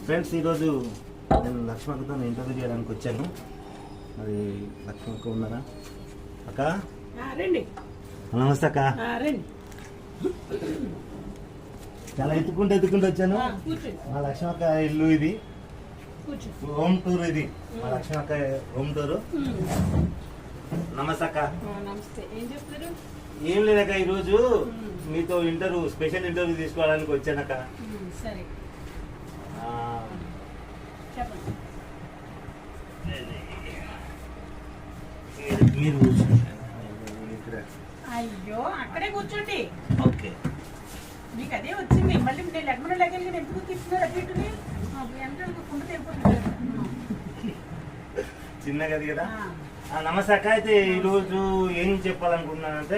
Friends, ఈరోజు నేను లక్ష్మక్కతో interview చేయడానికి వచ్చాను. అది లక్ష్మక్క ఉన్నారా? అక్క రండి. నమస్తే అక్క. రండి. చాలా ఎత్తుకుంటూ వచ్చాను. మా లక్ష్మక్క ఇల్లు ఇది, హోమ్ టూర్. ఇది మా లక్ష్మక్క హోమ్ టూర్. నమస్తే అక్క. నమస్తే. ఏం చెప్తారు? ఏం లేదక్క, ఈరోజు మీతో స్పెషల్ ఇంటర్వ్యూ తీసుకోవడానికి వచ్చానక్క. సరే చెప్పండి. మీరు అయ్యో, అక్కడే కూర్చోండి. ఓకే. మీకు అదే వచ్చింది. మళ్ళీ నేను లెక్కన లెక్కలు ఎందుకు తీస్తున్నారు? అటు ఇటుని ఎంత కుండ తెగిపోతుంది. చిన్నగా కదా. నమస్తే అక్క. అయితే ఈరోజు ఏం చెప్పాలనుకుంటున్నానంటే,